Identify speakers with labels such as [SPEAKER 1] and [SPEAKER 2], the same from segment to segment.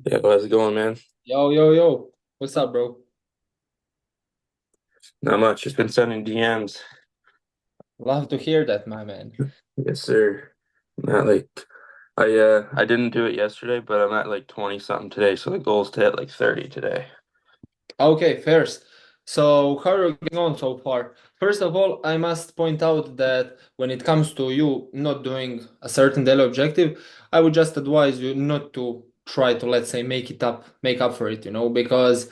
[SPEAKER 1] Yeah, how's it going, man?
[SPEAKER 2] Yo, yo, yo. What's up, bro?
[SPEAKER 1] Not much. Just been sending DMs.
[SPEAKER 2] Love to hear that, my man.
[SPEAKER 1] Yes, sir. Not like I didn't do it yesterday, but I'm at like 20 something today, so the goal is to hit like 30 today.
[SPEAKER 2] Okay, first. So, how are you getting on so far? First of all, I must point out that when it comes to you not doing a certain daily objective, I would just advise you not to try to, let's say, make up for it, because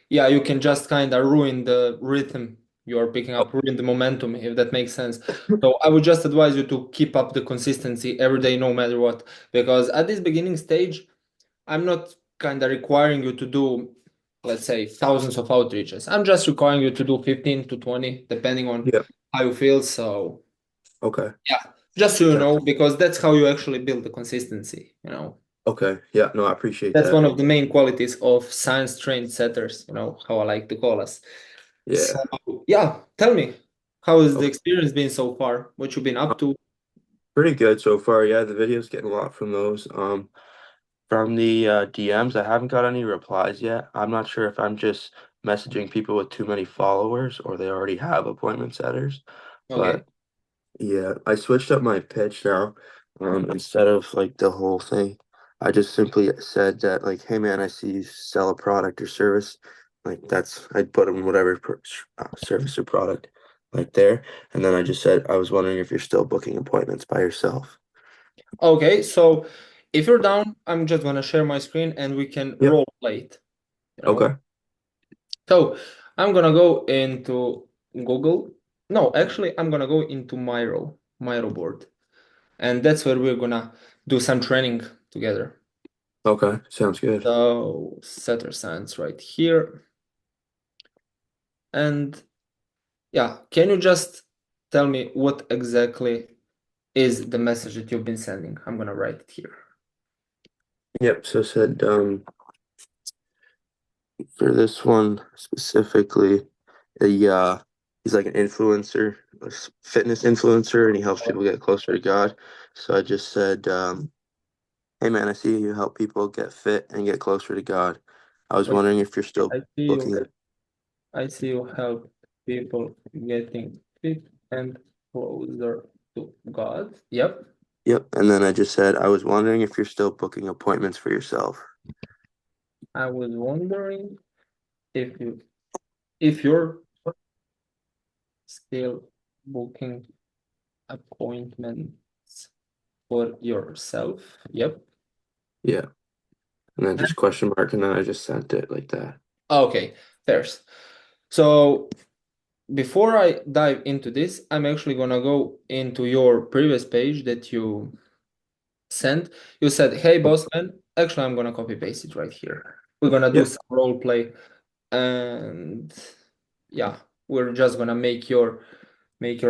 [SPEAKER 2] yeah, you can just kind of ruin the rhythm you're picking
[SPEAKER 1] Oh,
[SPEAKER 2] up, ruin the momentum, if that makes sense. So I would just advise you to keep up the consistency every day, no matter what, because at this beginning stage, I'm not kind of requiring you to do, let's say, thousands of outreaches. I'm just requiring you to do 15 to 20, depending on
[SPEAKER 1] yeah.
[SPEAKER 2] how you feel. So
[SPEAKER 1] Okay.
[SPEAKER 2] yeah, just so you
[SPEAKER 1] Sounds
[SPEAKER 2] know, because that's how you actually build the consistency.
[SPEAKER 1] okay. Yeah, no, I appreciate
[SPEAKER 2] That's
[SPEAKER 1] that.
[SPEAKER 2] one of the main qualities of science trained setters, how I like to call us. So,
[SPEAKER 1] Yeah.
[SPEAKER 2] yeah, tell me, how has the
[SPEAKER 1] Okay.
[SPEAKER 2] experience been so far? What you've been up to?
[SPEAKER 1] Pretty good so far. Yeah, the video's getting a lot from those. From the DMs, I haven't got any replies yet. I'm not sure if I'm just messaging people with too many followers or they already have appointment setters,
[SPEAKER 2] Okay.
[SPEAKER 1] but yeah, I switched up my pitch now. Instead of like the whole thing, I just simply said that like, hey man, I see you sell a product or service. Like that's I put in whatever service or product like there, and then I just said I was wondering if you're still booking appointments by yourself.
[SPEAKER 2] Okay, so if you're down, I'm just gonna share my screen and we can
[SPEAKER 1] Yep.
[SPEAKER 2] role play it, you know?
[SPEAKER 1] Okay.
[SPEAKER 2] So I'm gonna go into Google. No, actually, I'm gonna go into Miro board, and that's where we're gonna do some training together.
[SPEAKER 1] Okay. Sounds good.
[SPEAKER 2] So setter science right here. And yeah, can you just tell me what exactly is the message that you've been sending? I'm gonna write it here.
[SPEAKER 1] Yep. So said for this one specifically, he's like an influencer, fitness influencer, and he helps people get closer to God. So I just said, "Hey man, I see you help people get fit and get closer to God. I was
[SPEAKER 2] Wait,
[SPEAKER 1] wondering if you're still
[SPEAKER 2] I see you.
[SPEAKER 1] looking."
[SPEAKER 2] I see you help people getting fit and closer to God. Yep.
[SPEAKER 1] Yep. And then I just said, "I was wondering if you're still booking appointments for yourself."
[SPEAKER 2] I was wondering if you're still booking appointments for yourself. Yep.
[SPEAKER 1] Yeah. And then just question mark, and then I just sent it like that.
[SPEAKER 2] Okay, there's. So before I dive into this, I'm actually gonna go into your previous page that you sent. You said, "Hey, boss man." Actually, I'm gonna copy paste it right here. We're gonna do
[SPEAKER 1] Yep.
[SPEAKER 2] some role play, and yeah, we're just gonna make your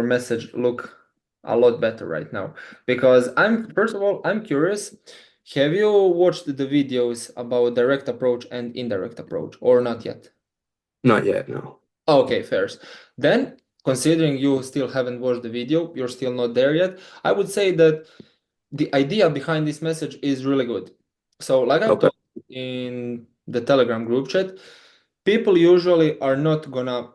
[SPEAKER 2] message look a lot better right now. Because I'm first of all, I'm curious. Have you watched the videos about direct approach and indirect approach, or not yet?
[SPEAKER 1] Not yet. No.
[SPEAKER 2] Okay, fair. Then, considering you still haven't watched the video, you're still not there yet, I would say that the idea behind this message is really good. So, like I
[SPEAKER 1] Okay.
[SPEAKER 2] told you in the Telegram group chat, people usually are not gonna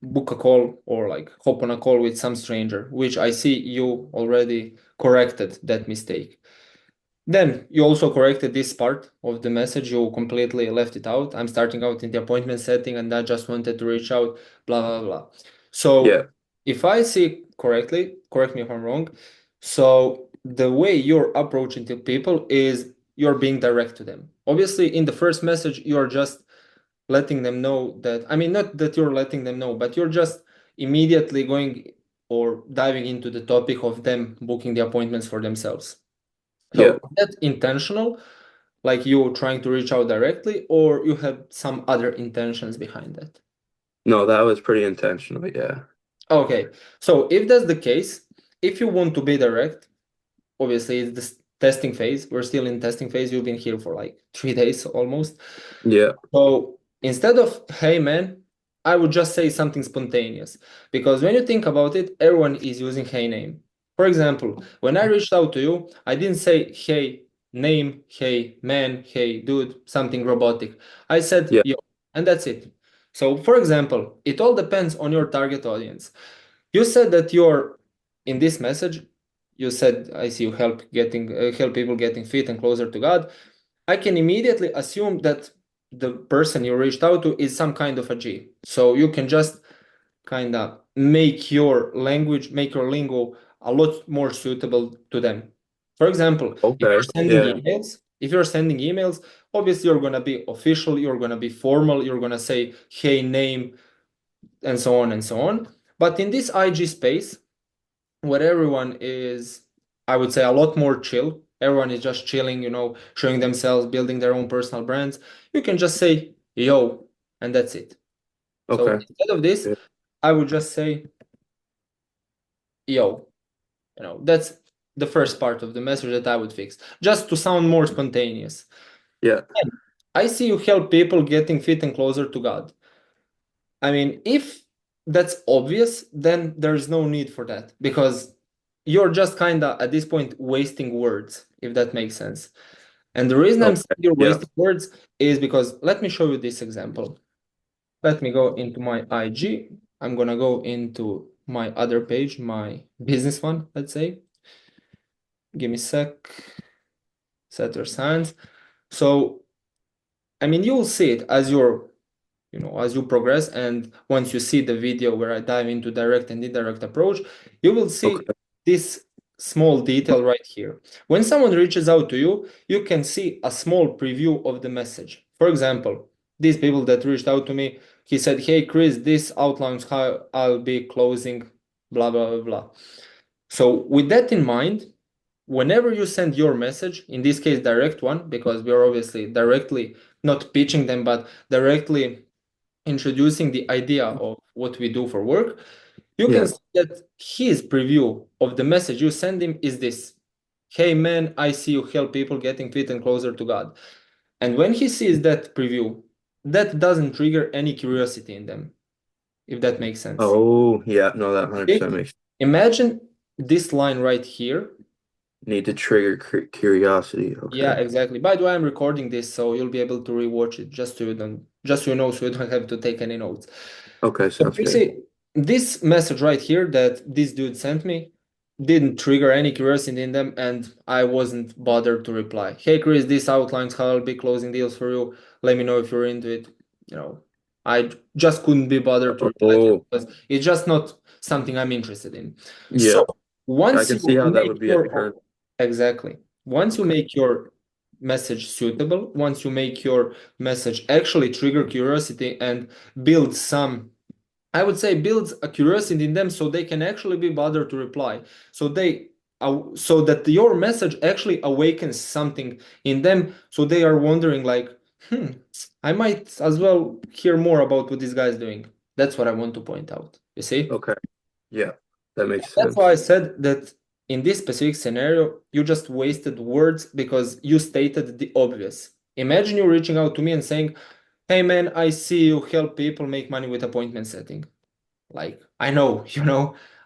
[SPEAKER 2] book a call or like hop on a call with some stranger, which I see you already corrected that mistake. Then you also corrected this part of the message. You completely left it out. I'm starting out in the appointment setting and I just wanted to reach out, blah, blah, blah.
[SPEAKER 1] Yeah.
[SPEAKER 2] So if I see correctly, correct me if I'm wrong. So the way you're approaching the people is you're being direct to them. Obviously, in the first message, you're just letting them know that, I mean, not that you're letting them know, but you're just immediately going or diving into the topic of them booking the appointments for themselves.
[SPEAKER 1] Yeah.
[SPEAKER 2] So that's intentional, like you trying to reach out directly, or you have some other intentions behind that?
[SPEAKER 1] No, that was pretty intentional. Yeah.
[SPEAKER 2] Okay, so if that's the case, if you want to be direct, obviously it's this testing phase. We're still in testing phase. You've been here for like 3 days almost.
[SPEAKER 1] Yeah.
[SPEAKER 2] So instead of, hey man, I would just say something spontaneous. Because when you think about it, everyone is using hey name. For example, when I reached out to you, I didn't say, hey. name, hey man, hey dude, something robotic. I said
[SPEAKER 1] Yeah.
[SPEAKER 2] yo, and that's it. So for example, it all depends on your target audience. You said that you're in this message, you said I see you help people getting fit and closer to God. I can immediately assume that the person you reached out to is some kind of a G. So you can just kind of make your language, make your lingo a lot more suitable to them. For example,
[SPEAKER 1] Okay. Yeah.
[SPEAKER 2] if you're sending emails, obviously you're gonna be official, you're gonna be formal, you're gonna say, hey, name, and so on and so on. But in this IG space, where everyone is, I would say, a lot more chill, everyone is just chilling, showing themselves, building their own personal brands, you can just say, yo, and that's it. So
[SPEAKER 1] Okay.
[SPEAKER 2] instead of this,
[SPEAKER 1] Yeah.
[SPEAKER 2] I would just say, yo. That's the first part of the message that I would fix, just to sound more spontaneous.
[SPEAKER 1] Yeah.
[SPEAKER 2] And I see you help people getting fit and closer to God. I mean, if that's obvious, then there's no need for that because you're just kind of at this point wasting words, if that makes sense. And the reason I'm saying
[SPEAKER 1] Okay.
[SPEAKER 2] you're
[SPEAKER 1] Yeah.
[SPEAKER 2] wasting words is because let me show you this example. Let me go into my IG. I'm gonna go into my other page, my business one, let's say. Give me a sec. Set your signs. So, I mean, you'll see it as you progress. And once you see the video where I dive into direct and indirect approach, you will see
[SPEAKER 1] Okay.
[SPEAKER 2] this small detail right here. When someone reaches out to you, you can see a small preview of the message. For example, these people that reached out to me, he said, hey, Chris, this outlines how I'll be closing, blah, blah, blah, blah. So with that in mind, whenever you send your message, in this case, direct one, because we are obviously directly not pitching them, but directly introducing the idea of what we do for work, you can
[SPEAKER 1] Yeah.
[SPEAKER 2] see that his preview of the message you send him is this. Hey man, I see you help people getting fit and closer to God. And when he sees that preview, that doesn't trigger any curiosity in them, if that makes sense.
[SPEAKER 1] Oh, yeah. No, that
[SPEAKER 2] Okay?
[SPEAKER 1] 100% makes
[SPEAKER 2] Imagine this line right here.
[SPEAKER 1] need to trigger curiosity.
[SPEAKER 2] Yeah,
[SPEAKER 1] Okay.
[SPEAKER 2] exactly. By the way, I'm recording this, so you'll be able to rewatch it just so you know, so you don't have to take any notes.
[SPEAKER 1] Okay.
[SPEAKER 2] So
[SPEAKER 1] Sounds
[SPEAKER 2] you
[SPEAKER 1] good.
[SPEAKER 2] see, this message right here that this dude sent me didn't trigger any curiosity in them, and I wasn't bothered to reply. Hey, Chris, this outlines how I'll be closing deals for you. Let me know if you're into it. You know, I just couldn't be bothered to reply to it
[SPEAKER 1] Oh,
[SPEAKER 2] because it's just not something I'm interested in.
[SPEAKER 1] yeah.
[SPEAKER 2] So
[SPEAKER 1] I
[SPEAKER 2] once
[SPEAKER 1] can
[SPEAKER 2] you
[SPEAKER 1] see how that
[SPEAKER 2] make
[SPEAKER 1] would be a
[SPEAKER 2] your
[SPEAKER 1] turn.
[SPEAKER 2] exactly, once you
[SPEAKER 1] Okay.
[SPEAKER 2] make your message suitable, once you make your message actually trigger curiosity and build some, I would say, builds a curiosity in them so they can actually be bothered to reply. So that your message actually awakens something in them. So they are wondering like, I might as well hear more about what this guy is doing. That's what I want to point out. You see?
[SPEAKER 1] Okay. Yeah. That makes
[SPEAKER 2] That's why I
[SPEAKER 1] sense.
[SPEAKER 2] said that in this specific scenario, you just wasted words because you stated the obvious. Imagine you reaching out to me and saying, hey man, I see you help people make money with appointment setting. Like, I know,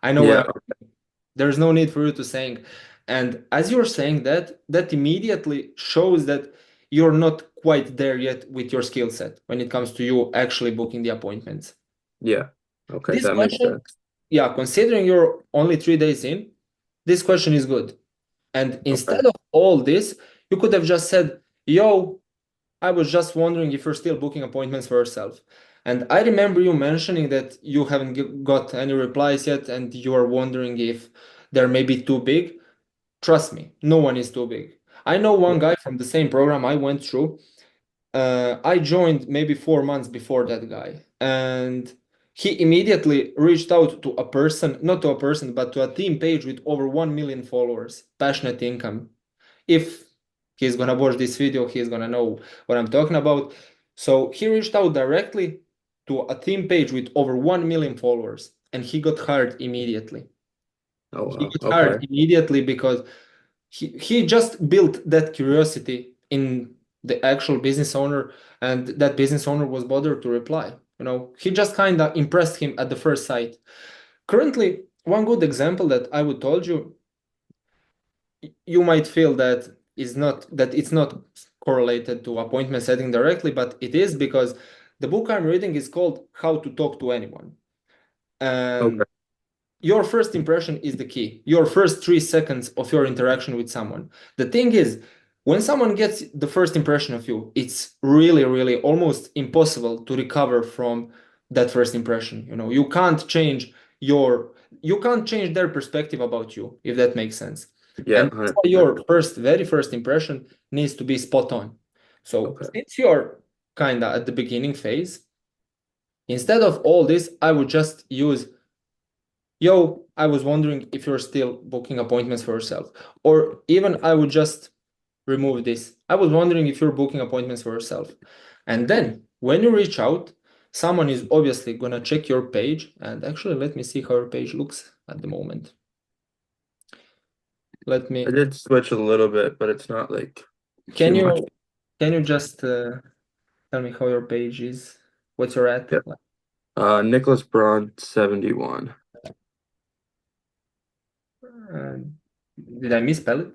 [SPEAKER 2] I know what
[SPEAKER 1] Yeah.
[SPEAKER 2] I'm, there's no need for you to saying. And as you're saying that, that immediately shows that you're not quite there yet with your skill set when it comes to you actually booking the appointments.
[SPEAKER 1] Yeah. Okay.
[SPEAKER 2] This
[SPEAKER 1] That makes
[SPEAKER 2] question,
[SPEAKER 1] sense.
[SPEAKER 2] yeah, considering you're only 3 days in, this question is good. And
[SPEAKER 1] Okay.
[SPEAKER 2] instead of all this, you could have just said, yo, I was just wondering if you're still booking appointments for yourself. And I remember you mentioning that you haven't got any replies yet and you are wondering if they're maybe too big. Trust me, no one is too big. I know one guy from the same program I went through. I joined maybe 4 months before that guy. And he immediately reached out to a person, not to a person, but to a team page with over 1 million followers, passionate income. If he's gonna watch this video, he's gonna know what I'm talking about. So he reached out directly to a team page with over 1 million followers, and he got hired immediately.
[SPEAKER 1] Oh,
[SPEAKER 2] He
[SPEAKER 1] wow.
[SPEAKER 2] got hired
[SPEAKER 1] Okay.
[SPEAKER 2] immediately because he just built that curiosity in the actual business owner, and that business owner was bothered to reply. He just kind of impressed him at the first sight. Currently, one good example that I would told you, you might feel that is not that it's not correlated to appointment setting directly, but it is because the book I'm reading is called How to Talk to Anyone. And
[SPEAKER 1] Okay.
[SPEAKER 2] your first impression is the key. Your first 3 seconds of your interaction with someone. The thing is, when someone gets the first impression of you, it's really, really almost impossible to recover from that first impression. You know, you can't change their perspective about you, if that makes sense.
[SPEAKER 1] Yeah,
[SPEAKER 2] And that's why
[SPEAKER 1] 100%.
[SPEAKER 2] your very first impression needs to be spot on. So
[SPEAKER 1] Okay.
[SPEAKER 2] since you're kind of at the beginning phase, instead of all this, I would just use, yo, I was wondering if you're still booking appointments for yourself. Or even I would just remove this. I was wondering if you're booking appointments for yourself. And then when you reach out, someone is obviously gonna check your page. And actually, let me see how your page looks at the moment. Let
[SPEAKER 1] I
[SPEAKER 2] me,
[SPEAKER 1] did switch a little bit, but it's not like
[SPEAKER 2] can
[SPEAKER 1] too much.
[SPEAKER 2] you just tell me how your page is? What's your at?
[SPEAKER 1] Yeah. Nicholas Braun 71.
[SPEAKER 2] Uh, did I misspell it?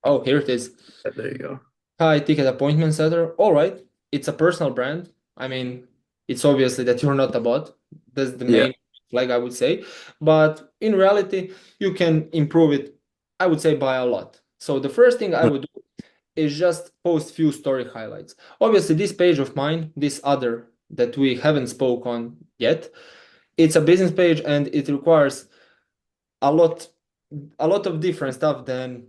[SPEAKER 2] Oh, here it is.
[SPEAKER 1] Yeah, there you go.
[SPEAKER 2] High ticket appointment setter. All right. It's a personal brand. I mean, it's obviously that you're not a bot. That's the
[SPEAKER 1] Yeah.
[SPEAKER 2] main flag, I would say. But in reality, you can improve it, I would say, by a lot. So the first thing I would do is just post few story highlights. Obviously, this page of mine, this other that we haven't spoke on yet, it's a business page and it requires a lot a lot of different stuff than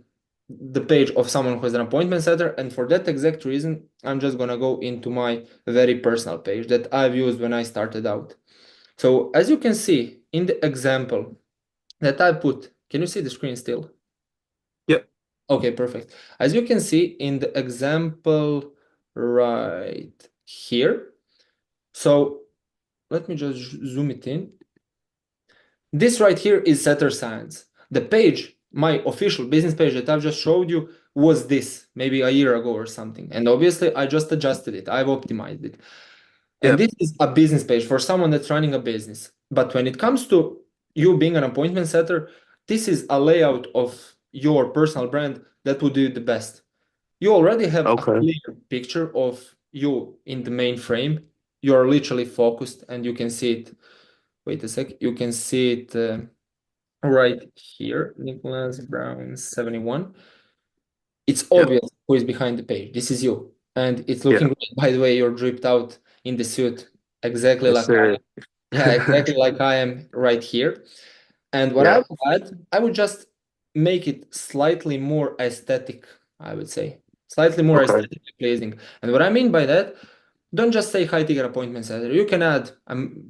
[SPEAKER 2] the page of someone who is an appointment setter. And for that exact reason, I'm just gonna go into my very personal page that I've used when I started out. So as you can see in the example that I put, can you see the screen still?
[SPEAKER 1] Yep.
[SPEAKER 2] Okay, perfect. As you can see in the example right here. So let me just zoom it in. This right here is Setter Science. The page, my official business page that I've just showed you, was this maybe a year ago or something. And obviously, I just adjusted it. I've optimized it. And
[SPEAKER 1] Yep.
[SPEAKER 2] this is a business page for someone that's running a business. But when it comes to you being an appointment setter, this is a layout of your personal brand that would do the best. You already have a
[SPEAKER 1] Okay.
[SPEAKER 2] clear picture of you in the main frame. You're literally focused and you can see it. Wait a sec. You can see it. Right here, Nicholas Braun 71. It's
[SPEAKER 1] Yep.
[SPEAKER 2] obvious who is behind the page. This is you. And it's
[SPEAKER 1] Yeah.
[SPEAKER 2] looking great. By the way, you're dripped out in the suit, exactly
[SPEAKER 1] Yes,
[SPEAKER 2] like I
[SPEAKER 1] sir.
[SPEAKER 2] am. Yeah, exactly like I am right here. And what I
[SPEAKER 1] Yeah.
[SPEAKER 2] would add, I would just make it slightly more aesthetic, I would say. Slightly more
[SPEAKER 1] Okay.
[SPEAKER 2] aesthetically pleasing. And what I mean by that, don't just say high ticket appointment setter. You can add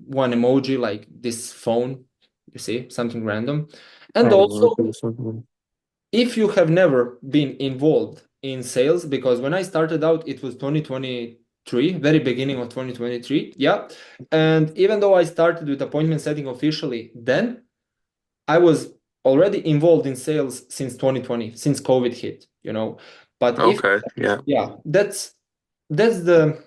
[SPEAKER 2] one emoji like this phone, you see, something random. And
[SPEAKER 1] I
[SPEAKER 2] also,
[SPEAKER 1] know. There's something.
[SPEAKER 2] if you have never been involved in sales, because when I started out, it was 2023, very beginning of 2023. Yeah. And even though I started with appointment setting officially, then I was already involved in sales since 2020, since COVID hit, you know. But if,
[SPEAKER 1] Okay. Yeah.
[SPEAKER 2] yeah, that's the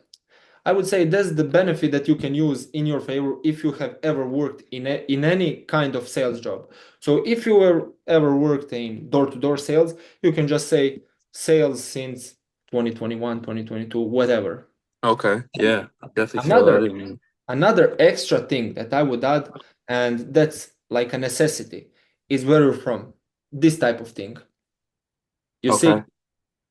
[SPEAKER 2] I would say that's the benefit that you can use in your favor if you have ever worked in any kind of sales job. So if you were ever worked in door-to-door sales, you can just say sales since 2021, 2022, whatever.
[SPEAKER 1] Okay. Yeah. Definitely throw that
[SPEAKER 2] Another
[SPEAKER 1] in.
[SPEAKER 2] another extra thing that I would add, and that's like a necessity, is where you're from. This type of thing. You see,
[SPEAKER 1] Okay.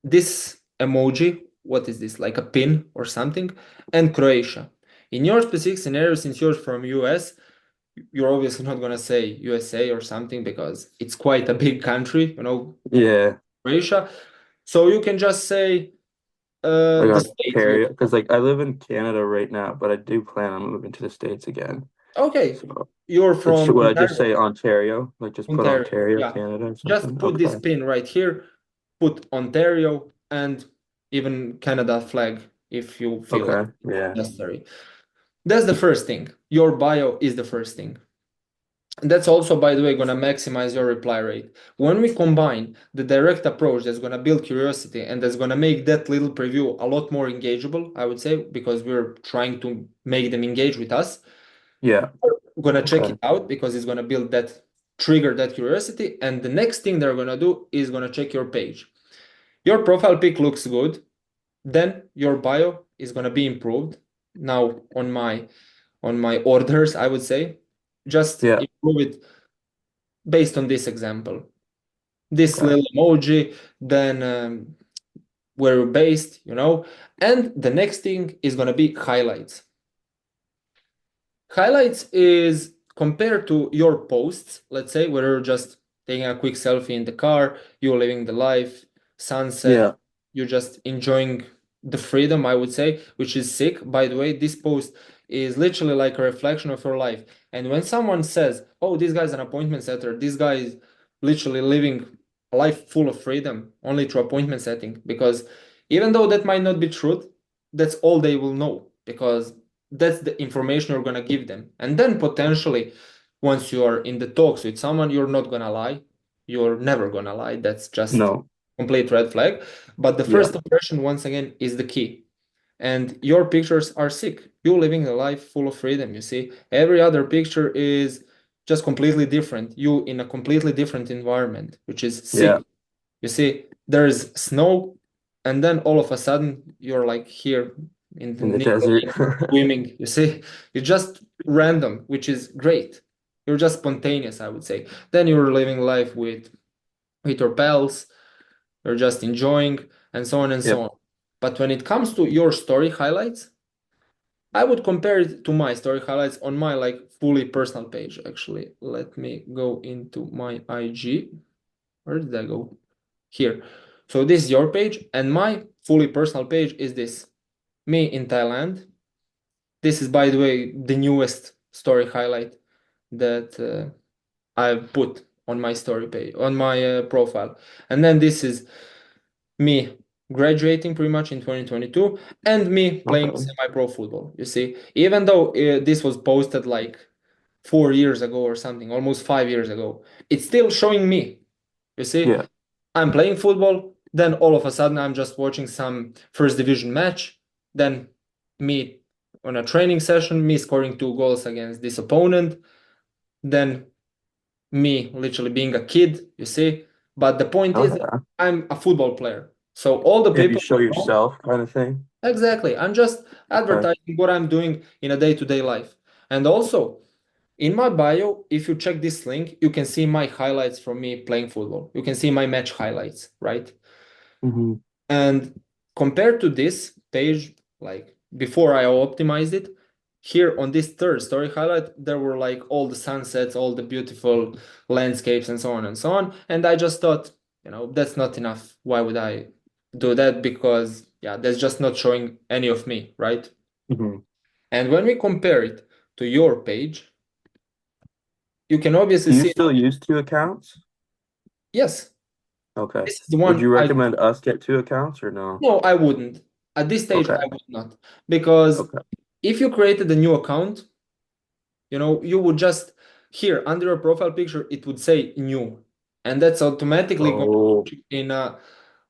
[SPEAKER 2] this emoji, what is this, like a pin or something, and Croatia. In your specific scenario, since you're from US, you're obviously not gonna say USA or something because it's quite a big country, you know,
[SPEAKER 1] Yeah.
[SPEAKER 2] Croatia. So you can just say
[SPEAKER 1] Like
[SPEAKER 2] the state you're
[SPEAKER 1] Ontario,
[SPEAKER 2] from.
[SPEAKER 1] because like I live in Canada right now, but I do plan on moving to the States again.
[SPEAKER 2] Okay,
[SPEAKER 1] So
[SPEAKER 2] you're
[SPEAKER 1] it's,
[SPEAKER 2] from
[SPEAKER 1] would I just
[SPEAKER 2] Ontario.
[SPEAKER 1] say Ontario? Like just put
[SPEAKER 2] Ontario,
[SPEAKER 1] Ontario,
[SPEAKER 2] yeah.
[SPEAKER 1] Canada or
[SPEAKER 2] Just
[SPEAKER 1] something?
[SPEAKER 2] put this
[SPEAKER 1] Okay.
[SPEAKER 2] pin right here, put Ontario and even Canada flag if you feel like
[SPEAKER 1] Okay. Yeah.
[SPEAKER 2] necessary. That's the first thing. Your bio is the first thing. And that's also, by the way, going to maximize your reply rate. When we combine the direct approach that's going to build curiosity and that's going to make that little preview a lot more engageable, I would say, because we're trying to make them engage with us,
[SPEAKER 1] Yeah.
[SPEAKER 2] we're going to check
[SPEAKER 1] Okay.
[SPEAKER 2] it out because it's going to build that, trigger that curiosity. And the next thing they're going to do is going to check your page. Your profile pic looks good, then your bio is gonna be improved. Now on my orders, I would say, just
[SPEAKER 1] Yeah.
[SPEAKER 2] improve it based on this example. This
[SPEAKER 1] Okay.
[SPEAKER 2] little emoji, then where you're based, and the next thing is gonna be highlights. Highlights is compared to your posts, let's say, where you're just taking a quick selfie in the car, you're living the life, sunset,
[SPEAKER 1] Yeah.
[SPEAKER 2] you're just enjoying the freedom, I would say, which is sick. By the way, this post is literally like a reflection of your life. And when someone says, oh, this guy's an appointment setter, this guy is literally living a life full of freedom only through appointment setting, because even though that might not be truth, that's all they will know, because that's the information you're going to give them. And then potentially, once you are in the talks with someone, you're not going to lie. You're never going to lie. That's just
[SPEAKER 1] No.
[SPEAKER 2] complete red flag. But the
[SPEAKER 1] Yeah.
[SPEAKER 2] first impression, once again, is the key. And your pictures are sick. You're living a life full of freedom, you see. Every other picture is just completely different. You in a completely different environment, which is
[SPEAKER 1] Yeah.
[SPEAKER 2] sick. You see, there's snow, and then all of a sudden you're like here in the
[SPEAKER 1] In the desert.
[SPEAKER 2] swimming. You see, it's just random, which is great. You're just spontaneous, I would say. Then you're living life with your pals, you're just enjoying, and so on and so
[SPEAKER 1] Yep.
[SPEAKER 2] on. But when it comes to your story highlights, I would compare it to my story highlights on my like fully personal page. Actually, let me go into my IG. Where did I go? Here. So this is your page, and my fully personal page is this. Me in Thailand. This is, by the way, the newest story highlight that I've put on my story page, on my profile. And then this is me graduating pretty much in 2022 and me playing
[SPEAKER 1] Okay.
[SPEAKER 2] semi-pro football. You see, even though this was posted like 4 years ago or something, almost 5 years ago, it's still showing me. You see,
[SPEAKER 1] Yeah.
[SPEAKER 2] I'm playing football, then all of a sudden I'm just watching some first division match, then me on a training session, me scoring 2 goals against this opponent, then me literally being a kid, you see. But the point
[SPEAKER 1] Oh
[SPEAKER 2] is that
[SPEAKER 1] yeah.
[SPEAKER 2] I'm a football player. So all the
[SPEAKER 1] Yeah. You
[SPEAKER 2] people
[SPEAKER 1] show
[SPEAKER 2] will know
[SPEAKER 1] yourself kind of thing.
[SPEAKER 2] exactly. I'm just
[SPEAKER 1] Okay.
[SPEAKER 2] advertising what I'm doing in a day-to-day life. And also, in my bio, if you check this link, you can see my highlights from me playing football. You can see my match highlights, right?
[SPEAKER 1] Hmm.
[SPEAKER 2] And compared to this page, like before I optimized it, here on this third story highlight, there were like all the sunsets, all the beautiful landscapes, and so on and so on. And I just thought, that's not enough. Why would I do that? Because, yeah, that's just not showing any of me, right?
[SPEAKER 1] Hmm.
[SPEAKER 2] And when we compare it to your page, you can obviously
[SPEAKER 1] Do you
[SPEAKER 2] see,
[SPEAKER 1] still use two accounts?
[SPEAKER 2] yes,
[SPEAKER 1] Okay.
[SPEAKER 2] this is the
[SPEAKER 1] Would
[SPEAKER 2] one
[SPEAKER 1] you
[SPEAKER 2] I,
[SPEAKER 1] recommend us get two accounts or no?
[SPEAKER 2] no, I wouldn't. At this stage,
[SPEAKER 1] Okay.
[SPEAKER 2] I would not. Because
[SPEAKER 1] Okay.
[SPEAKER 2] if you created a new account, you would just here under your profile picture, it would say new. And that's automatically going to
[SPEAKER 1] Oh,
[SPEAKER 2] put you in a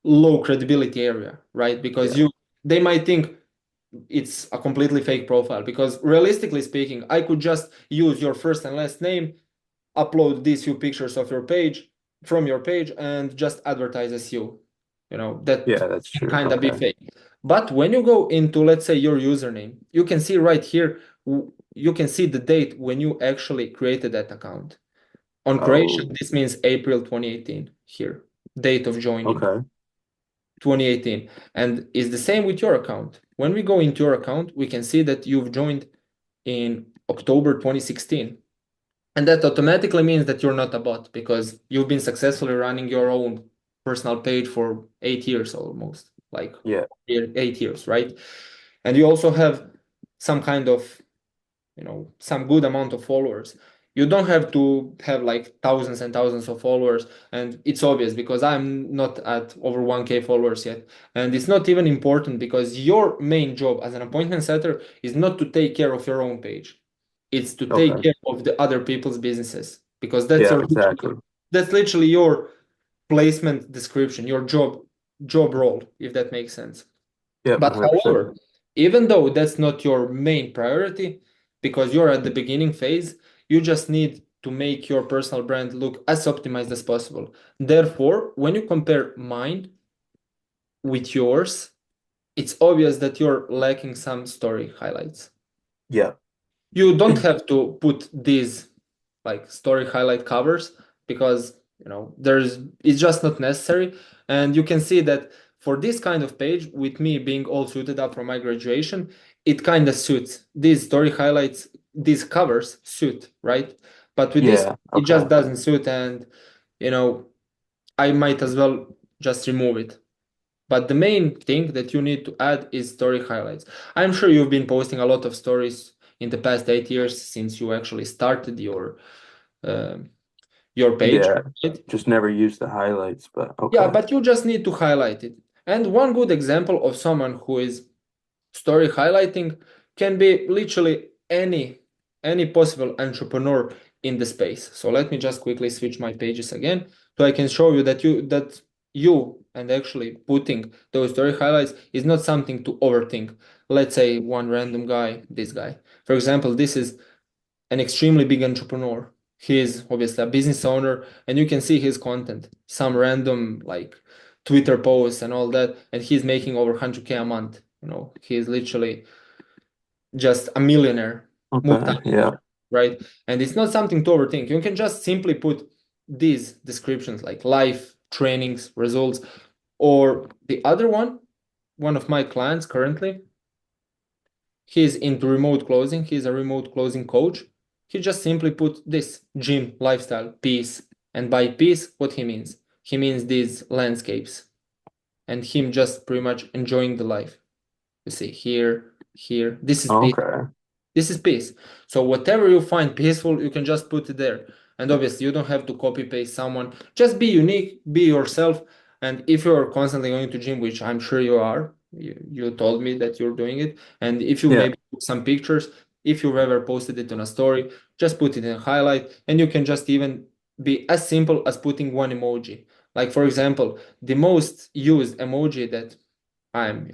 [SPEAKER 2] low credibility area, right? Because
[SPEAKER 1] yeah.
[SPEAKER 2] they might think it's a completely fake profile. Because realistically speaking, I could just use your first and last name, upload these few pictures of your page from your page, and just advertise as you. That
[SPEAKER 1] Yeah, that's
[SPEAKER 2] can
[SPEAKER 1] true.
[SPEAKER 2] kind of be
[SPEAKER 1] Okay.
[SPEAKER 2] fake. But when you go into, let's say, your username, you can see right here, you can see the date when you actually created that account. On creation,
[SPEAKER 1] Oh,
[SPEAKER 2] this means April 2018 here, date of joining
[SPEAKER 1] okay.
[SPEAKER 2] 2018. And it's the same with your account. When we go into your account, we can see that you've joined in October 2016. And that automatically means that you're not a bot because you've been successfully running your own personal page for 8 years almost, like
[SPEAKER 1] Yeah.
[SPEAKER 2] 8 years, right? And you also have some kind of, some good amount of followers. You don't have to have like thousands and thousands of followers. And it's obvious because I'm not at over 1K followers yet. And it's not even important because your main job as an appointment setter is not to take care of your own page. It's to take
[SPEAKER 1] Okay.
[SPEAKER 2] care of the other people's businesses because
[SPEAKER 1] Yeah, exactly.
[SPEAKER 2] that's literally your placement description, your job role, if that makes sense.
[SPEAKER 1] Yep,
[SPEAKER 2] But
[SPEAKER 1] 100%.
[SPEAKER 2] however, even though that's not your main priority, because you're at the beginning phase, you just need to make your personal brand look as optimized as possible. Therefore, when you compare mine with yours, it's obvious that you're lacking some story highlights.
[SPEAKER 1] Yeah.
[SPEAKER 2] You don't have to put these like story highlight covers because it's just not necessary. And you can see that for this kind of page, with me being all suited up for my graduation, it kind of suits. These story highlights, these covers suit, right? But with this,
[SPEAKER 1] Yeah.
[SPEAKER 2] it just
[SPEAKER 1] Okay.
[SPEAKER 2] doesn't suit, and you know, I might as well just remove it. But the main thing that you need to add is story highlights. I'm sure you've been posting a lot of stories in the past 8 years since you actually started uh, your page,
[SPEAKER 1] Yeah.
[SPEAKER 2] right?
[SPEAKER 1] Just never use the highlights, but
[SPEAKER 2] Yeah,
[SPEAKER 1] okay.
[SPEAKER 2] but you just need to highlight it. And one good example of someone who is story highlighting can be literally any possible entrepreneur in the space. So let me just quickly switch my pages again so I can show you that you and actually putting those story highlights is not something to overthink. Let's say one random guy, this guy. For example, this is an extremely big entrepreneur. He is obviously a business owner, and you can see his content, some random like Twitter posts and all that, and he's making over 100K a month. He's literally just a millionaire,
[SPEAKER 1] Okay. Yeah.
[SPEAKER 2] multi-millionaire, right? And it's not something to overthink. You can just simply put these descriptions like life, trainings, results, or the other one of my clients currently, he's into remote closing. He's a remote closing coach. He just simply put this gym, lifestyle, peace. And by peace, what he means? He means these landscapes and him just pretty much enjoying the life. You see, here, here, this is peace.
[SPEAKER 1] Okay.
[SPEAKER 2] This is peace. So whatever you find peaceful, you can just put it there. And obviously, you don't have to copy paste someone. Just be unique, be yourself. And if you're constantly going to gym, which I'm sure you are, you told me that you're doing it. And if you
[SPEAKER 1] Yeah.
[SPEAKER 2] maybe put some pictures, if you've ever posted it on a story, just put it in a highlight. And you can just even be as simple as putting one emoji. Like, for example, the most used emoji that I'm,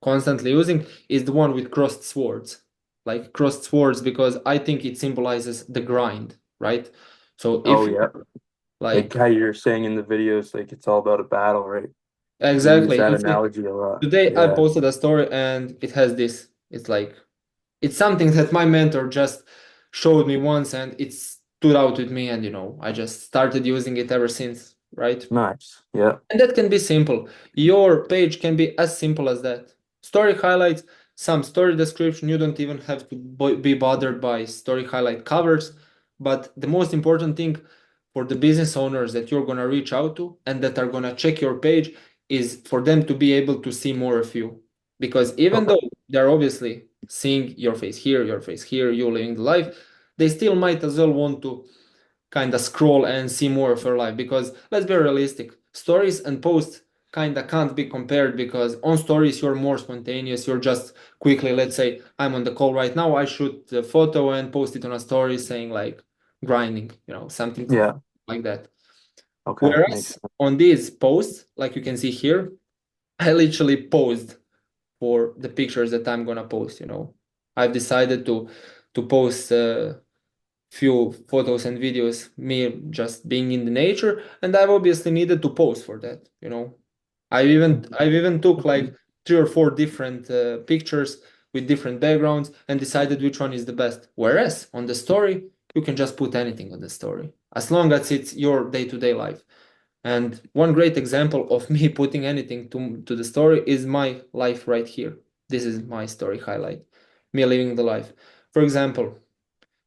[SPEAKER 2] constantly using is the one with crossed swords, like crossed swords, because I think it symbolizes the grind, right? So
[SPEAKER 1] Oh
[SPEAKER 2] if
[SPEAKER 1] yeah.
[SPEAKER 2] you're
[SPEAKER 1] Like
[SPEAKER 2] like,
[SPEAKER 1] how you're saying in the videos, like it's all about a battle, right? You use
[SPEAKER 2] exactly,
[SPEAKER 1] that
[SPEAKER 2] in fact,
[SPEAKER 1] analogy a lot.
[SPEAKER 2] today I
[SPEAKER 1] Yeah.
[SPEAKER 2] posted a story and it has this. It's like, it's something that my mentor just showed me once and it stood out with me, and I just started using it ever since, right?
[SPEAKER 1] Nice. Yeah.
[SPEAKER 2] And that can be simple. Your page can be as simple as that. Story highlights, some story description. You don't even have to be bothered by story highlight covers. But the most important thing for the business owners that you're going to reach out to and that are going to check your page is for them to be able to see more of you. Because even
[SPEAKER 1] Okay.
[SPEAKER 2] though they're obviously seeing your face here, you living the life, they still might as well want to kind of scroll and see more of your life, because let's be realistic, stories and posts kind of can't be compared, because on stories you're more spontaneous. You're just quickly, let's say I'm on the call right now, I shoot the photo and post it on a story saying like grinding, something
[SPEAKER 1] Yeah.
[SPEAKER 2] like that.
[SPEAKER 1] Okay. Makes
[SPEAKER 2] Whereas
[SPEAKER 1] sense.
[SPEAKER 2] on these posts, like you can see here, I literally posed for the pictures that I'm gonna post. I've decided to post few photos and videos, me just being in the nature, and I've obviously needed to pose for that. I've even took like 3 or 4 different pictures with different backgrounds and decided which one is the best. Whereas on the story, you can just put anything on the story as long as it's your day-to-day life. And one great example of me putting anything to the story is my life right here. This is my story highlight, me living the life. For example,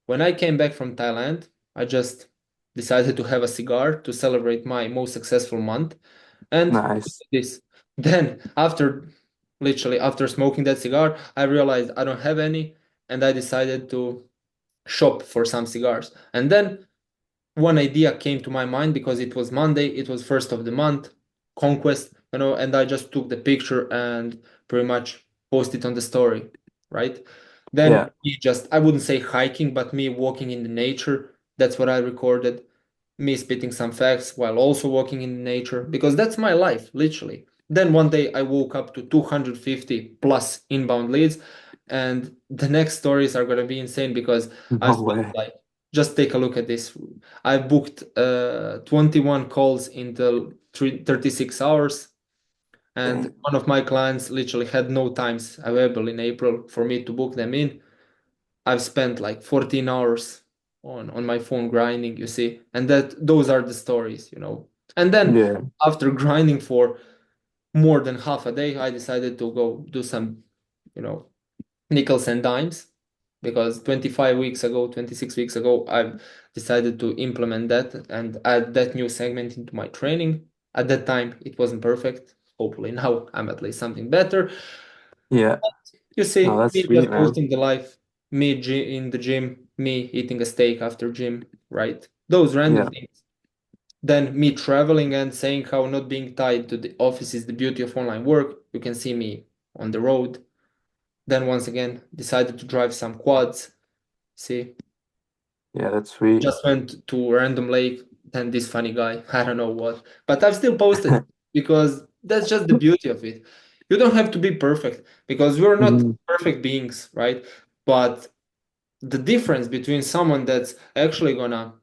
[SPEAKER 2] when I came back from Thailand, I just decided to have a cigar to celebrate my most successful month. And
[SPEAKER 1] Nice.
[SPEAKER 2] this. Then, literally after smoking that cigar, I realized I don't have any, and I decided to shop for some cigars. And then one idea came to my mind because it was Monday, it was first of the month, conquest, and I just took the picture and pretty much posted on the story, right? Then
[SPEAKER 1] Yeah.
[SPEAKER 2] I wouldn't say hiking, but me walking in the nature. That's what I recorded. Me spitting some facts while also walking in nature, because that's my life, literally. Then one day I woke up to 250 plus inbound leads, and the next stories are gonna be insane because I
[SPEAKER 1] No
[SPEAKER 2] spent
[SPEAKER 1] way.
[SPEAKER 2] like, just take a look at this. I booked 21 calls in the 36 hours. And
[SPEAKER 1] Dang.
[SPEAKER 2] one of my clients literally had no times available in April for me to book them in. I've spent like 14 hours on my phone grinding, you see, and those are the stories, you know. And then
[SPEAKER 1] Yeah.
[SPEAKER 2] after grinding for more than half a day, I decided to go do some, you know, nickels and dimes because 25 weeks ago, 26 weeks ago, I've decided to implement that and add that new segment into my training. At that time, it wasn't perfect. Hopefully now I'm at least something better.
[SPEAKER 1] Yeah.
[SPEAKER 2] You
[SPEAKER 1] No,
[SPEAKER 2] see,
[SPEAKER 1] that's
[SPEAKER 2] me
[SPEAKER 1] sweet,
[SPEAKER 2] just
[SPEAKER 1] man.
[SPEAKER 2] posting the life, me in the gym, me eating a steak after gym, right? Those random
[SPEAKER 1] Yeah.
[SPEAKER 2] things. Then me traveling and saying how not being tied to the office is the beauty of online work. You can see me on the road. Then once again, decided to drive some quads. See,
[SPEAKER 1] Yeah, that's sweet.
[SPEAKER 2] just went to a random lake. Then this funny guy, I don't know what, but I've still posted because that's just the beauty of it. You don't have to be perfect because we're not
[SPEAKER 1] Mhm.
[SPEAKER 2] perfect beings, right? But the difference between someone that's actually gonna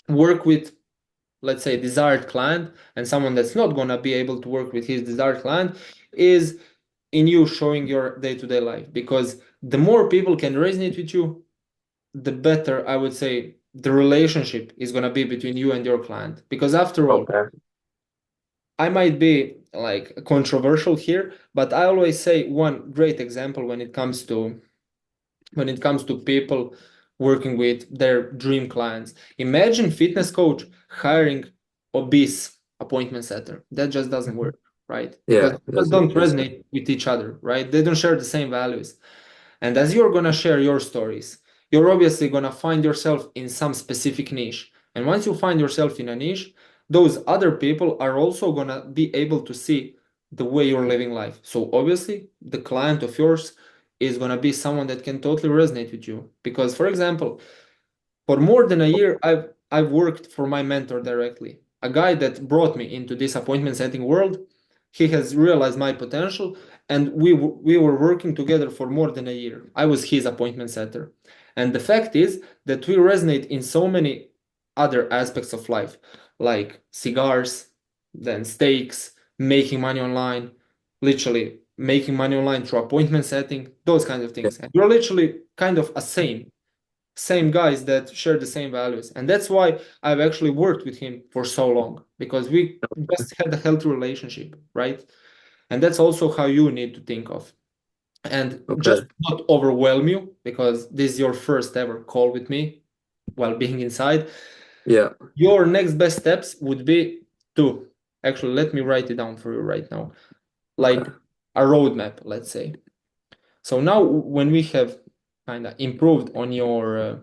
[SPEAKER 2] work with, let's say, desired client and someone that's not gonna be able to work with his desired client is in you showing your day-to-day life. Because the more people can resonate with you, the better, I would say, the relationship is gonna be between you and your client. Because after all,
[SPEAKER 1] Okay.
[SPEAKER 2] I might be like controversial here, but I always say one great example when it comes to people working with their dream clients. Imagine fitness coach hiring obese appointment setter. That just doesn't work, right? Because
[SPEAKER 1] Yeah,
[SPEAKER 2] they
[SPEAKER 1] it
[SPEAKER 2] just
[SPEAKER 1] doesn't
[SPEAKER 2] don't
[SPEAKER 1] make any sense.
[SPEAKER 2] resonate with each other, right? They don't share the same values. And as you're gonna share your stories, you're obviously gonna find yourself in some specific niche. And once you find yourself in a niche, those other people are also gonna be able to see the way you're living life. So obviously, the client of yours is gonna be someone that can totally resonate with you. Because, for example, for more than a year, I've worked for my mentor directly, a guy that brought me into this appointment setting world. He has realized my potential, and we were working together for more than a year. I was his appointment setter, and the fact is that we resonate in so many other aspects of life, like cigars, then steaks, making money online, literally making money online through appointment setting, those kinds of
[SPEAKER 1] Yeah.
[SPEAKER 2] things. And we're literally kind of a same guys that share the same values. And that's why I've actually worked with him for so long because we just had a healthy relationship, right? And that's also how you need to think of. And just
[SPEAKER 1] Okay.
[SPEAKER 2] not overwhelm you because this is your first ever call with me while being inside.
[SPEAKER 1] Yeah.
[SPEAKER 2] Your next best steps would be to actually let me write it down for you right now, like
[SPEAKER 1] Okay.
[SPEAKER 2] a roadmap, let's say. So now when we have kind of improved on your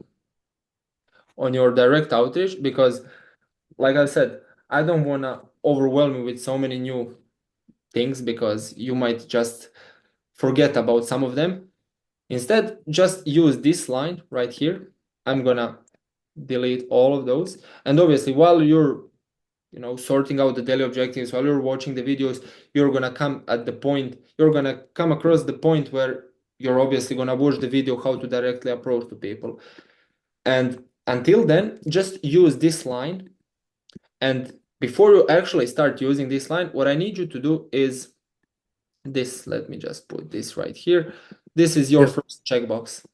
[SPEAKER 2] direct outreach, because like I said, I don't want to overwhelm you with so many new things because you might just forget about some of them. Instead, just use this line right here. I'm gonna delete all of those. And obviously, while you're sorting out the daily objectives, while you're watching the videos, you're gonna come across the point where you're obviously gonna watch the video how to directly approach the people. And until then, just use this line. And before you actually start using this line, what I need you to do is this. Let me just put this right here. This is your
[SPEAKER 1] Yep.
[SPEAKER 2] first checkbox.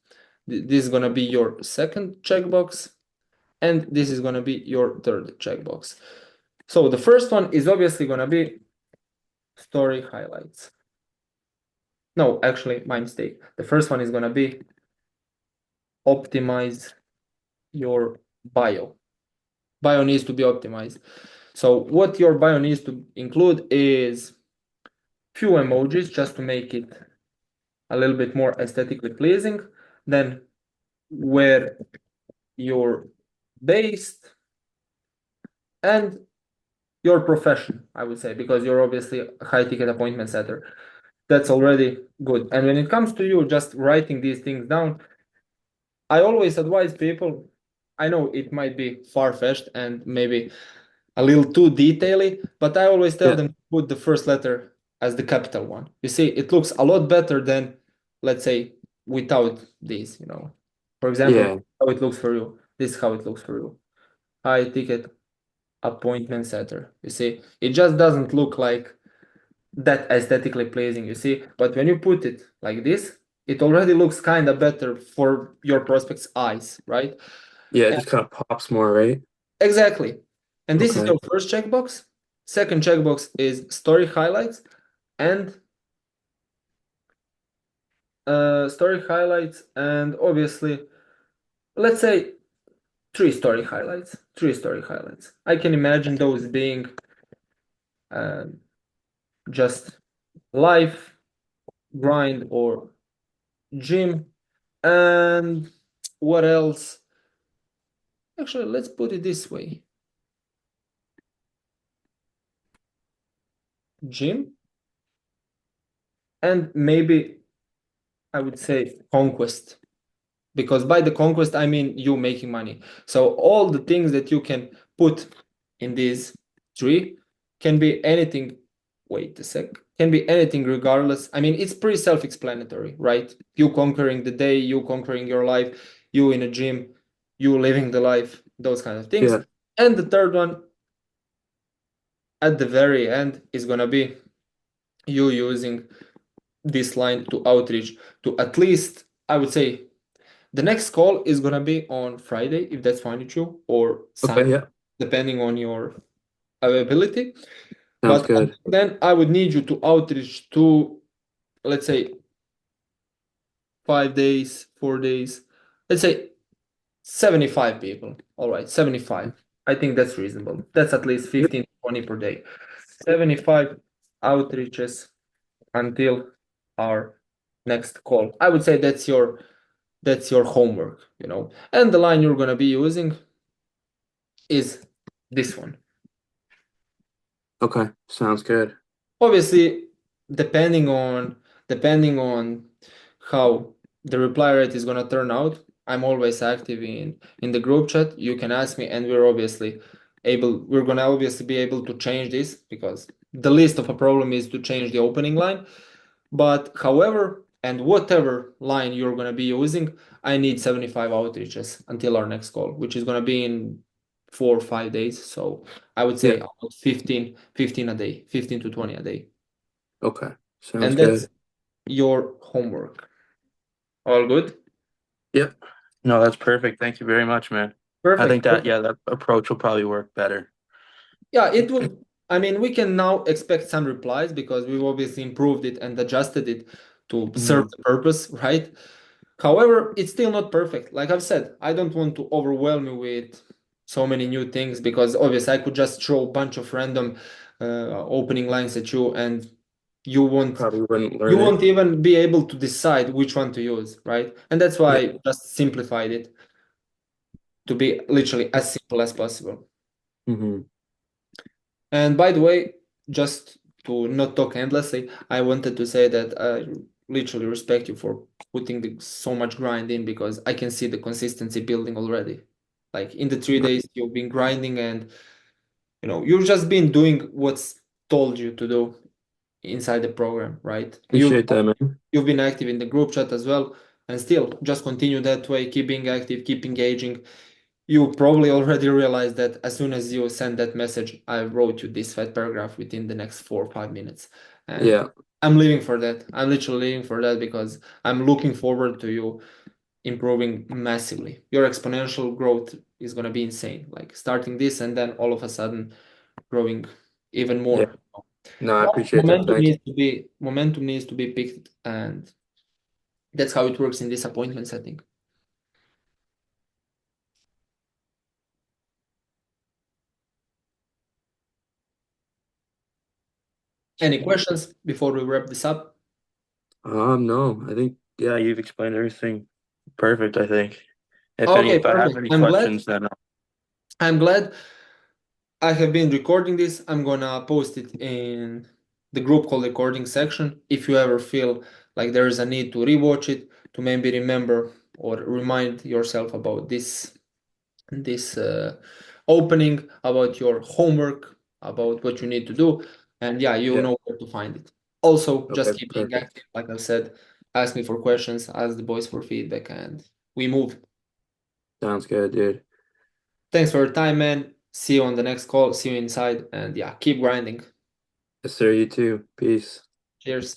[SPEAKER 2] This is going to be your second checkbox. And this is going to be your third checkbox. So the first one is obviously going to be story highlights. No, actually, my mistake. The first one is going to be optimize your bio. Bio needs to be optimized. So what your bio needs to include is few emojis just to make it a little bit more aesthetically pleasing. Then where you're based and your profession, I would say, because you're obviously a high ticket appointment setter. That's already good. And when it comes to you just writing these things down, I always advise people, I know it might be far-fetched and maybe a little too detaily, but I always tell
[SPEAKER 1] Yeah.
[SPEAKER 2] them to put the first letter as the capital one. You see, it looks a lot better than, let's say, without these. For example,
[SPEAKER 1] Yeah.
[SPEAKER 2] how it looks for you. This is how it looks for you. High ticket appointment setter. You see, it just doesn't look like that aesthetically pleasing, you see. But when you put it like this, it already looks kind of better for your prospect's eyes, right?
[SPEAKER 1] Yeah, it
[SPEAKER 2] And
[SPEAKER 1] just kind of pops more, right?
[SPEAKER 2] exactly. And this is
[SPEAKER 1] Okay.
[SPEAKER 2] your first checkbox. Second checkbox is story highlights and obviously, let's say three story highlights. Three story highlights. I can imagine those being um, just life, grind, or gym. And what else? Actually, let's put it this way: gym, and maybe I would say conquest. Because by the conquest, I mean you making money. So all the things that you can put in these three can be anything. Wait a sec. Can be anything regardless. I mean, it's pretty self-explanatory, right? You conquering the day, you conquering your life, you in a gym, you living the life, those kind of things.
[SPEAKER 1] Yeah.
[SPEAKER 2] And the third one at the very end is gonna be you using this line to outreach to at least, I would say, the next call is gonna be on Friday, if that's fine with you, or Sunday,
[SPEAKER 1] Okay, yeah.
[SPEAKER 2] depending on your availability.
[SPEAKER 1] Sounds
[SPEAKER 2] But
[SPEAKER 1] good.
[SPEAKER 2] then I would need you to outreach to, let's say, 5 days, 4 days, let's say 75 people. All right, 75. I think that's reasonable. That's at least
[SPEAKER 1] Yep.
[SPEAKER 2] 15 to 20 per day. 75 outreaches until our next call. I would say that's your homework, you know. And the line you're gonna be using is this one.
[SPEAKER 1] Okay, sounds good.
[SPEAKER 2] Obviously, depending on depending on how the reply rate is gonna turn out, I'm always active in the group chat. You can ask me, and we're gonna obviously be able to change this because the least of a problem is to change the opening line. But however, and whatever line you're going to be using, I need 75 outreaches until our next call, which is going to be in 4 or 5 days. So I would say
[SPEAKER 1] Yeah.
[SPEAKER 2] about 15 a day, 15 to 20 a day.
[SPEAKER 1] Okay, sounds
[SPEAKER 2] And that's
[SPEAKER 1] good.
[SPEAKER 2] your homework. All good?
[SPEAKER 1] Yep. No, that's perfect. Thank you very much, man. I
[SPEAKER 2] Perfect.
[SPEAKER 1] think that, yeah, that approach will probably work better.
[SPEAKER 2] Yeah, it would. I mean, we can now expect some replies because we've obviously improved it and adjusted it to serve
[SPEAKER 1] Mhm.
[SPEAKER 2] the purpose, right? However, it's still not perfect. Like I've said, I don't want to overwhelm you with so many new things because obviously I could just throw a bunch of random opening lines at you and you won't
[SPEAKER 1] Probably wouldn't
[SPEAKER 2] you
[SPEAKER 1] learn it.
[SPEAKER 2] won't even be able to decide which one to use, right? And that's why
[SPEAKER 1] Yeah.
[SPEAKER 2] I just simplified it to be literally as simple as possible.
[SPEAKER 1] Hmm.
[SPEAKER 2] And by the way, just to not talk endlessly, I wanted to say that I literally respect you for putting so much grind in because I can see the consistency building already. Like in the 3 days you've been grinding and you've just been doing what's told you to do inside the program, right?
[SPEAKER 1] Appreciate that, man.
[SPEAKER 2] You've been active in the group chat as well, and still just continue that way, keep being active, keep engaging. You probably already realized that as soon as you send that message, I wrote you this fat paragraph within the next 4 or 5 minutes. And
[SPEAKER 1] Yeah.
[SPEAKER 2] I'm living for that. I'm literally living for that because I'm looking forward to you improving massively. Your exponential growth is going to be insane. Like starting this and then all of a sudden growing even
[SPEAKER 1] Yeah.
[SPEAKER 2] more.
[SPEAKER 1] No, I
[SPEAKER 2] But
[SPEAKER 1] appreciate that. Thanks.
[SPEAKER 2] momentum needs to be picked, and that's how it works in this appointment setting. Any questions before we wrap this up?
[SPEAKER 1] No, I think, yeah, you've explained everything perfect, I think.
[SPEAKER 2] Okay,
[SPEAKER 1] If I have
[SPEAKER 2] perfect.
[SPEAKER 1] any
[SPEAKER 2] I'm glad.
[SPEAKER 1] questions, then
[SPEAKER 2] I'm glad I have been recording this. I'm gonna post it in the group called recording section. If you ever feel like there is a need to rewatch it, to maybe remember or remind yourself about this opening, about your homework, about what you need to do, and yeah, you
[SPEAKER 1] yeah.
[SPEAKER 2] know where to find it. Also,
[SPEAKER 1] Okay,
[SPEAKER 2] just keep being
[SPEAKER 1] perfect.
[SPEAKER 2] active, like I said. Ask me for questions, ask the boys for feedback, and we move.
[SPEAKER 1] Sounds good, dude.
[SPEAKER 2] Thanks for your time, man. See you on the next call. See you inside, and yeah, keep grinding.
[SPEAKER 1] Yes, sir. You too. Peace.
[SPEAKER 2] Cheers.